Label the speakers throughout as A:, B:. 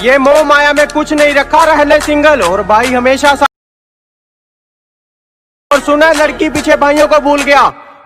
A: ये मोह माया में कुछ नहीं रखा, रहने सिंगल और भाई हमेशा और सुना लड़की पीछे भाइयों को भूल गया,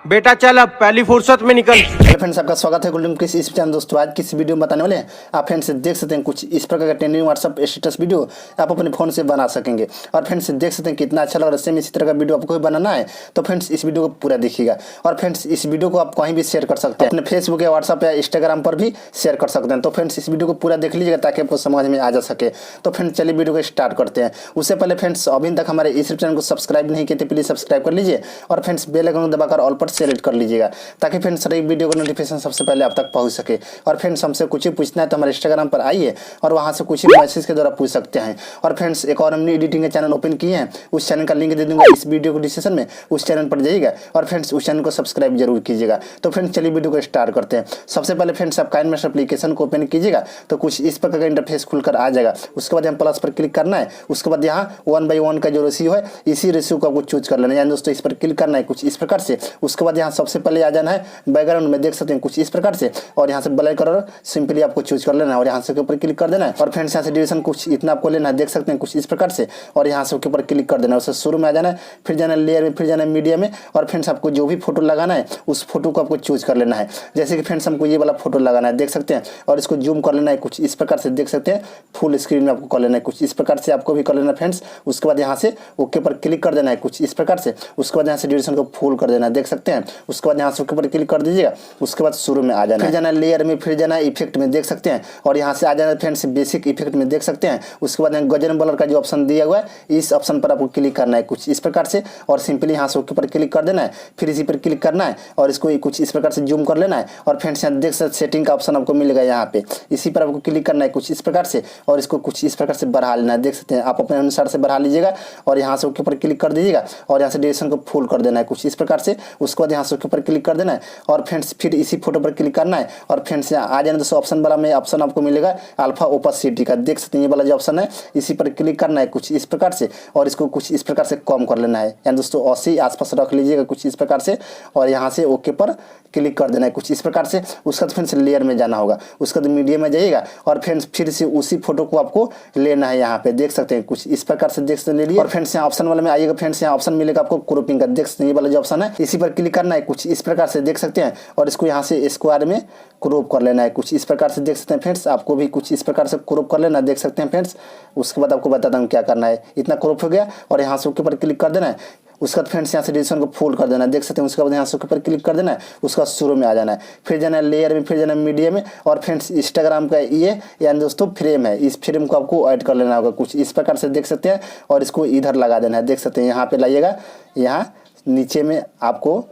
A: बेटा चल अब पहली फुर्सत में निकल।
B: हेलो फ्रेंड्स, आपका स्वागत है गोल्डन किस इस चैनल। दोस्तों आज की इस वीडियो में बताने वाले हैं आप फ्रेंड्स देख सकते हैं कुछ इस प्रकार का ट्रेंडिंग व्हाट्सएप स्टेटस वीडियो आप अपने फोन से बना सकेंगे। और फ्रेंड्स देख सकते हैं कितना अच्छा लग रहा है। सेम इसी तरह का वीडियो आपको भी बनाना है तो फ्रेंड्स इस वीडियो को पूरा देखिएगा। और फ्रेंड्स इस वीडियो को आप कहीं भी शेयर कर सकते हैं, अपने फेसबुक या व्हाट्सएप या इंस्टाग्राम पर भी शेयर कर सकते हैं। तो फ्रेंड्स इस वीडियो को पूरा देख लीजिएगा ताकि आपको समझ में आ जा सके। तो फ्रेंड्स चलिए वीडियो को स्टार्ट करते हैं। उससे पहले फ्रेंड्स अभी तक हमारे इस चैनल को सब्सक्राइब नहीं किए थे प्लीज सब्सक्राइब कर लीजिए और फ्रेंड्स बेल आइकन को दबाकर ऑल पर सेलेक्ट कर लीजिएगा ताकि फ्रेंड्स हर एक वीडियो का नोटिफिकेशन सबसे पहले आप तक पहुंच सके। और फ्रेंड्स हमसे कुछ ही पूछना है तो हमारे इंस्टाग्राम पर आइए और वहां से कुछ ही मैसेज के द्वारा पूछ सकते हैं। और फ्रेंड्स एक और हमने एडिटिंग का चैनल ओपन किए हैं, उस चैनल का लिंक दे दूंगा इस वीडियो को डिस्क्रिप्शन में, उस चैनल पर जाइएगा और फ्रेंड्स उस चैनल को सब्सक्राइब जरूर कीजिएगा। तो फ्रेंड्स चलिए वीडियो को स्टार्ट करते हैं। सबसे पहले फ्रेंड्स आप काइनमास्टर एप्लीकेशन को ओपन कीजिएगा तो कुछ इस प्रकार का इंटरफेस खुलकर आ जाएगा। उसके बाद हम प्लस पर क्लिक करना है। उसके बाद यहाँ 1/1 का जो रेशियो है इसी रेशियो को आपको चूज कर लेना है, यानी दोस्तों इस पर क्लिक करना है कुछ इस प्रकार से। उसके बाद यहाँ सबसे पहले आ जाना है बैकग्राउंड में, देख सकते हैं कुछ इस प्रकार से, और यहाँ से ब्लैक कलर सिंपली आपको चूज कर लेना है और यहाँ से ऊपर क्लिक कर देना है। और फ्रेंड्स यहाँ से ड्यूरेशन कुछ इतना आपको लेना है, देख सकते हैं कुछ इस प्रकार से, और यहाँ से ऊपर क्लिक कर देना है। उससे शुरू में आ जाना है, फिर जाना है लेयर में, फिर जाना है मीडिया में। और फ्रेंड्स आपको जो भी फोटो लगाना है उस फोटो को आपको चूज कर लेना है। जैसे कि फ्रेंड्स हमको ये वाला फोटो लगाना है, देख सकते हैं, और इसको जूम कर लेना है कुछ इस प्रकार से, देख सकते हैं फुल स्क्रीन में आपको कर लेना है कुछ इस प्रकार से, आपको भी कर लेना है फ्रेंड्स। उसके बाद यहाँ से ओके पर क्लिक कर देना है कुछ इस प्रकार से। उसके बाद यहाँ से ड्यूरेशन को फुल कर देना है, देख सकते हैं। उसके बाद यहाँ से ओके पर क्लिक कर दीजिएगा। उसके बाद शुरू में आ जाना है, फिर जाना है लेयर में, फिर जाना है इफेक्ट में, देख सकते हैं, और यहाँ से आ जाना है फ्रेंड्स बेसिक इफेक्ट में, देख सकते हैं। उसके बाद गजन ब्लर का जो ऑप्शन दिया हुआ है इस ऑप्शन पर आपको क्लिक करना है कुछ इस प्रकार से, और सिंपली यहाँ से ओके पर क्लिक कर देना है। फिर इसी पर क्लिक करना है और इसको कुछ इस प्रकार से जूम कर लेना है। और फ्रेंड्स यहाँ देख सकते सेटिंग का ऑप्शन आपको मिलेगा, यहाँ पे इसी पर आपको क्लिक करना है कुछ इस प्रकार से, और इसको कुछ इस प्रकार से बढ़ा लेना है, देख सकते हैं। आप अपने अनुसार से बढ़ा लीजिएगा और यहाँ से ओके पर क्लिक कर दीजिएगा और यहाँ से ड्यूरेशन को फुल कर देना है कुछ इस प्रकार से। उसके बाद यहाँ से ओके पर क्लिक कर देना है और फ्रेंड्स फिर इसी फोटो पर क्लिक करना है। और फ्रेंड्स यहाँ आ जाना दोस्तों ऑप्शन वाला में, ऑप्शन आपको मिलेगा अल्फा ओपेसिटी का, देख सकते हैं ये वाला जो ऑप्शन है इसी पर क्लिक करना है कुछ इस प्रकार से, और इसको कुछ इस प्रकार से कम कर लेना है, यानी दोस्तों 80 आसपास रख लीजिएगा कुछ इस प्रकार से, और यहाँ से ओके पर क्लिक कर देना है कुछ इस प्रकार से। उसके बाद फ्रेंड्स लेयर में जाना होगा, उसके बाद मीडिया में जाइएगा और फ्रेंड्स फिर से उसी फोटो को आपको लेना है, यहाँ पे देख सकते हैं कुछ इस प्रकार से, देख सकते हैं ले लिए। और फ्रेंड्स यहाँ ऑप्शन वाले में आइएगा, फ्रेंड्स यहाँ ऑप्शन मिलेगा आपको क्रॉपिंग का, देख सकते हैं ये वाला जो ऑप्शन है इसी पर क्लिक करना है कुछ इस प्रकार से, देख सकते हैं, और इसको यहाँ से स्क्वायर में क्रॉप कर लेना है कुछ इस प्रकार से, देख सकते हैं फ्रेंड्स। आपको भी कुछ इस प्रकार से क्रॉप कर लेना, देख सकते हैं फ्रेंड्स। उसके बाद आपको बताता हूँ क्या करना है। इतना क्रॉप हो गया और यहाँ से ऊपर क्लिक कर देना है। उसके बाद फ्रेंड्स यहाँ से ड्यूरेशन को फुल कर देना है, देख सकते हैं। उसके बाद यहाँ से ऊपर क्लिक कर देना है। उसका शुरू में आ जाना है, फिर जाना है लेयर में, फिर जाना है मीडिया में। और फ्रेंड्स इंस्टाग्राम का ये यानी दोस्तों फ्रेम है, इस फ्रेम को आपको ऐड कर लेना होगा कुछ इस प्रकार से, देख सकते हैं, और इसको इधर लगा देना है, देख सकते हैं। यहाँ पे लाइएगा, यहाँ नीचे में आपको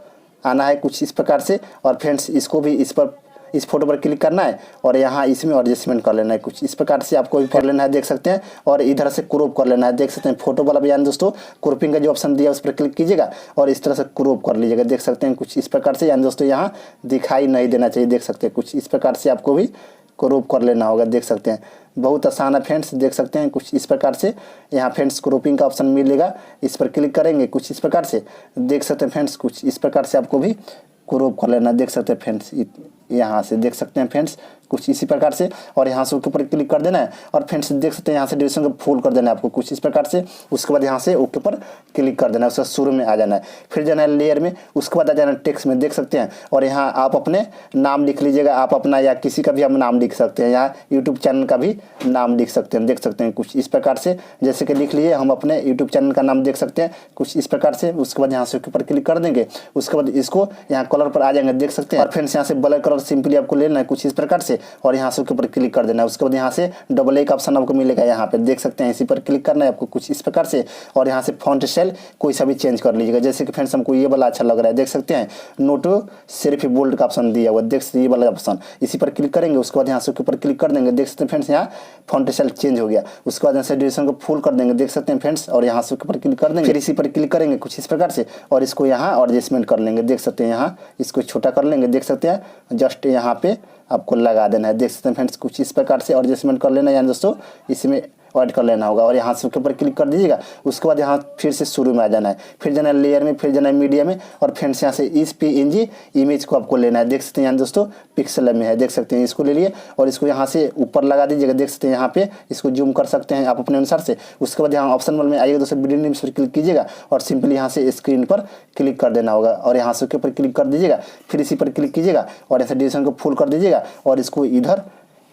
B: आना है कुछ इस प्रकार से, और फ्रेंड्स इसको भी इस फोटो पर क्लिक करना है और यहाँ इसमें एडजस्टमेंट कर लेना है कुछ इस प्रकार से, आपको भी कर लेना है, देख सकते हैं। और इधर से क्रॉप कर लेना है, देख सकते हैं फोटो वाला भी, यानी दोस्तों क्रॉपिंग का जो ऑप्शन दिया उस पर क्लिक कीजिएगा और इस तरह से क्रॉप कर लीजिएगा, देख सकते हैं कुछ इस प्रकार से, यानी दोस्तों यहाँ दिखाई नहीं देना चाहिए, देख सकते हैं कुछ इस प्रकार से आपको भी क्रॉप कर लेना होगा, देख सकते हैं। बहुत आसान है फ्रेंड्स, देख सकते हैं कुछ इस प्रकार से। यहाँ फ्रेंड्स क्रॉपिंग का ऑप्शन मिलेगा, इस पर क्लिक करेंगे कुछ इस प्रकार से, देख सकते हैं फ्रेंड्स कुछ इस प्रकार से आपको भी क्रॉप कर लेना, देख सकते हैं फ्रेंड्स। यहाँ से देख सकते हैं फ्रेंड्स कुछ इसी प्रकार से, और यहाँ से ओके पर क्लिक कर देना है और फ्रेंड्स देख सकते हैं यहाँ से ड्यूरेशन को फुल कर देना है आपको कुछ इस प्रकार से। उसके बाद यहाँ से ओके पर क्लिक कर देना है, उसका शुरू में आ जाना है, फिर जाना है लेयर में। उसके बाद आ जाना है टेक्स्ट में, देख सकते हैं, और यहाँ आप अपने नाम लिख लीजिएगा, आप अपना या किसी का भी हम नाम लिख सकते हैं, यहाँ यूट्यूब चैनल का भी नाम लिख सकते हैं, देख सकते हैं कुछ इस प्रकार से। जैसे कि लिख लिए हम अपने यूट्यूब चैनल का नाम, देख सकते हैं कुछ इस प्रकार से। उसके बाद यहाँ से ओके पर क्लिक कर देंगे। उसके बाद इसको यहाँ कलर पर आ जाएंगे, देख सकते हैं, और फ्रेंड्स यहाँ से ब्लैक कलर सिंपली आपको लेना है कुछ इस प्रकार से, और यहाँ से पर क्लिक कर देना है। उसके बाद यहाँ से डबल ए का ऑप्शन आपको मिलेगा, यहाँ पे देख सकते हैं, इसी पर क्लिक करना है आपको कुछ इस प्रकार से, और यहाँ से फॉन्ट स्टाइल कोई सा भी चेंज कर लीजिएगा। जैसे कि फ्रेंड्स हमको ये वाला अच्छा लग रहा है, देख सकते हैं, नोट सिर्फ बोल्ड का ऑप्शन दिया हुआ, देख सकते हैं ये वाला ऑप्शन, इसी पर क्लिक करेंगे। उसके बाद यहाँ से ऊपर क्लिक कर देंगे, देख सकते हैं फ्रेंड्स यहाँ फॉन्ट स्टाइल चेंज हो गया। उसके बाद यहाँ से ड्यूरेशन को फुल कर देंगे, देख सकते हैं फ्रेंड्स, और यहाँ से ऊपर क्लिक कर देंगे, फिर इसी पर क्लिक करेंगे कुछ इस प्रकार से, और इसको यहाँ एडजस्टमेंट कर लेंगे, देख सकते हैं, यहाँ इसको छोटा कर लेंगे, देख सकते हैं, जस्ट यहाँ पे आपको लगा देना है, देख सकते हैं फ्रेंड्स कुछ इस प्रकार से एडजस्टमेंट कर लेना है, यानी दोस्तों इसमें ऐड कर लेना होगा और यहाँ से उसके ऊपर क्लिक कर दीजिएगा। उसके बाद यहाँ फिर से शुरू में आ जाना है, फिर जाना है लेयर में, फिर जाना है मीडिया में और फ्रेंड्स यहाँ से इस PNG इमेज को आपको लेना है। देख सकते हैं यहाँ दोस्तों पिक्सल में है, देख सकते हैं, इसको ले लिए और इसको यहाँ से ऊपर लगा दीजिएगा। देख सकते हैं यहाँ पे इसको जूम कर सकते हैं आप अपने अनुसार से। उसके बाद यहाँ ऑप्शन वाले में आइएगा दोस्तों, वीडियो नेम पर क्लिक कीजिएगा और सिंपली यहाँ से स्क्रीन पर क्लिक कर देना होगा और यहाँ से उसके ऊपर क्लिक कर दीजिएगा। फिर इसी पर क्लिक कीजिएगा और ऐसे ड्यूरेशन को फुल कर दीजिएगा और इसको इधर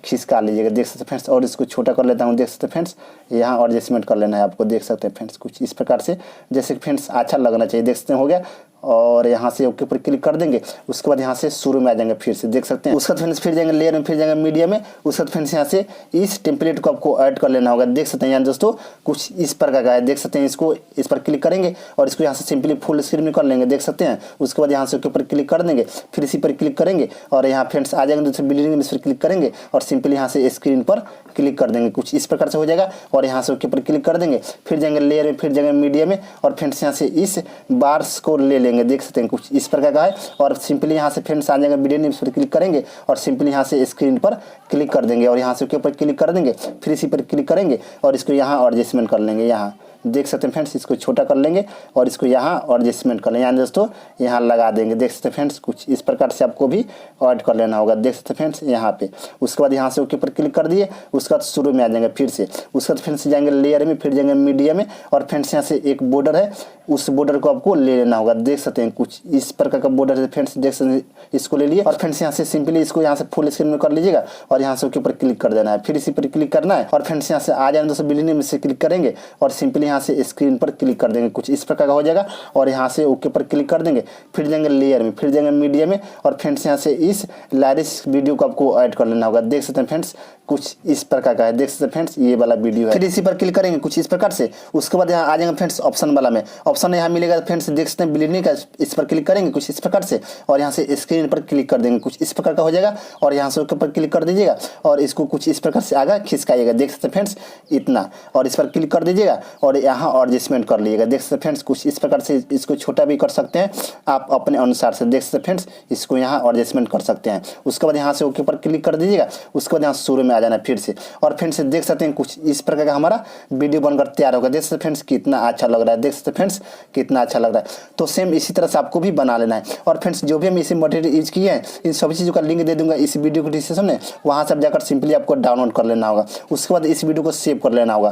B: खिसका लीजिएगा। देख सकते हैं फ्रेंड्स, और इसको छोटा कर लेता हूँ। देख सकते हैं फ्रेंड्स, यहाँ और एडजस्टमेंट कर लेना है आपको। देख सकते हैं फ्रेंड्स कुछ इस प्रकार से, जैसे फ्रेंड्स अच्छा लगना चाहिए। देख सकते हैं हो गया और यहाँ से ओके पर क्लिक कर देंगे। उसके बाद यहाँ से शुरू में आ जाएंगे, फिर से देख सकते हैं। उसके बाद फ्रेंड्स फिर जाएंगे लेयर में, फिर जाएंगे मीडिया में। उसके बाद फ्रेंड्स यहाँ से इस टेम्पलेट को आपको ऐड कर लेना होगा। देख सकते हैं यहाँ दोस्तों कुछ इस प्रकार का है। देख सकते हैं, इसको इस पर क्लिक करेंगे और इसको यहाँ से सिंपली फुल स्क्रीन में कर लेंगे। देख सकते हैं, उसके बाद यहाँ से ओके पर क्लिक कर देंगे, फिर इसी पर क्लिक करेंगे और यहाँ फ्रेंड्स आ जाएंगे दूसरे बिल्डिंग में, इस पर क्लिक करेंगे और सिंपली यहाँ से स्क्रीन पर क्लिक कर देंगे। कुछ इस प्रकार से हो जाएगा और यहाँ से ओके पर क्लिक कर देंगे। फिर जाएंगे लेयर में, फिर जाएंगे मीडिया में और फ्रेंड्स यहाँ से इस बार्स को ले लेंगे। देख सकते हैं कुछ इस प्रकार का है और सिंपली यहाँ से फ्रेंड्स आ जाएंगे वीडियो नेम पर क्लिक करेंगे और सिंपली यहाँ से स्क्रीन पर क्लिक कर देंगे और यहाँ से ओके पर क्लिक कर देंगे। फिर इसी पर क्लिक करेंगे और इसको यहाँ एडजस्टमेंट कर लेंगे। यहाँ देख सकते हैं फ्रेंड्स, इसको छोटा कर लेंगे और इसको यहाँ एडजस्टमेंट कर लेंगे, यहाँ दोस्तों यहाँ लगा देंगे। देख सकते हैं फ्रेंड्स कुछ इस प्रकार से आपको भी ऐड कर लेना होगा। देख सकते हैं फ्रेंड्स यहाँ पे। उसके बाद यहाँ से ओके पर क्लिक कर दिए, उसके बाद शुरू में आ जाएंगे फिर से। उसके बाद फ्रेंड्स जाएंगे लेयर में, फिर जाएंगे मीडिया में और फ्रेंड्स यहाँ से एक बॉर्डर है, उस बॉर्डर को आपको ले लेना होगा। देख सकते हैं कुछ इस प्रकार का बॉर्डर है फ्रेंड्स, देख सकते हैं, इसको ले लिए और फ्रेंड्स यहाँ से सिंपली इसको यहाँ से फुल स्क्रीन में कर लीजिएगा और यहाँ से ओके पर क्लिक कर देना है। फिर इसी पर क्लिक करना है और फ्रेंड्स यहाँ से आ जाएंगे दोस्तों बिल्डिंग में से क्लिक करेंगे और सिंपली यहाँ से स्क्रीन पर क्लिक कर देंगे। कुछ इस प्रकार का हो जाएगा और यहाँ से ओके पर क्लिक कर देंगे। फिर जाएंगे लेयर में, फिर जाएंगे मीडिया में और फ्रेंड्स यहाँ से इस लाइरिस वीडियो को आपको ऐड कर लेना होगा। देख सकते हैं फ्रेंड्स कुछ इस प्रकार का है। देख सकते हैं फ्रेंड्स ये वाला वीडियो है। फिर इसी पर क्लिक करेंगे कुछ इस प्रकार से। उसके बाद यहाँ आ जाएंगे फ्रेंड्स ऑप्शन वाला में, ऑप्शन यहाँ मिलेगा फ्रेंड्स, देख सकते हैं बिल्डिंग का, इस पर क्लिक करेंगे कुछ इस प्रकार से और यहाँ से स्क्रीन पर क्लिक कर देंगे। कुछ इस प्रकार का हो जाएगा और यहाँ से ओके पर क्लिक कर दीजिएगा और इसको कुछ इस प्रकार से आगे खिसकाइएगा। देख सकते हैं फ्रेंड्स इतना और इस पर क्लिक कर दीजिएगा और यहाँ एडजस्टमेंट कर लीजिएगा। देख सकते हैं फ्रेंड्स कुछ इस प्रकार से, इसको छोटा भी कर सकते हैं आप अपने अनुसार से। देख सकते हैं फ्रेंड्स इसको यहाँ एडजस्टमेंट कर सकते हैं। उसके बाद यहाँ से ओके पर क्लिक कर दीजिएगा। उसके बाद यहाँ शुरू में आ जाना फिर से और फ्रेंड्स देख सकते हैं कुछ इस प्रकार का हमारा वीडियो बनकर तैयार होगा। देख सकते हैं फ्रेंड्स कितना अच्छा लग रहा है। देख सकते हैं फ्रेंड्स कितना अच्छा लग रहा है। तो सेम इसी तरह से आपको भी बना लेना है। और फ्रेंड्स जो भी हम इसे मटेरियल यूज किए हैं इन सभी चीज़ों का लिंक दे दूंगा इस वीडियो को डिस्क्रिप्शन में, वहाँ से आप जाकर सिंपली आपको डाउनलोड कर लेना होगा। उसके बाद इस वीडियो को सेव कर लेना होगा।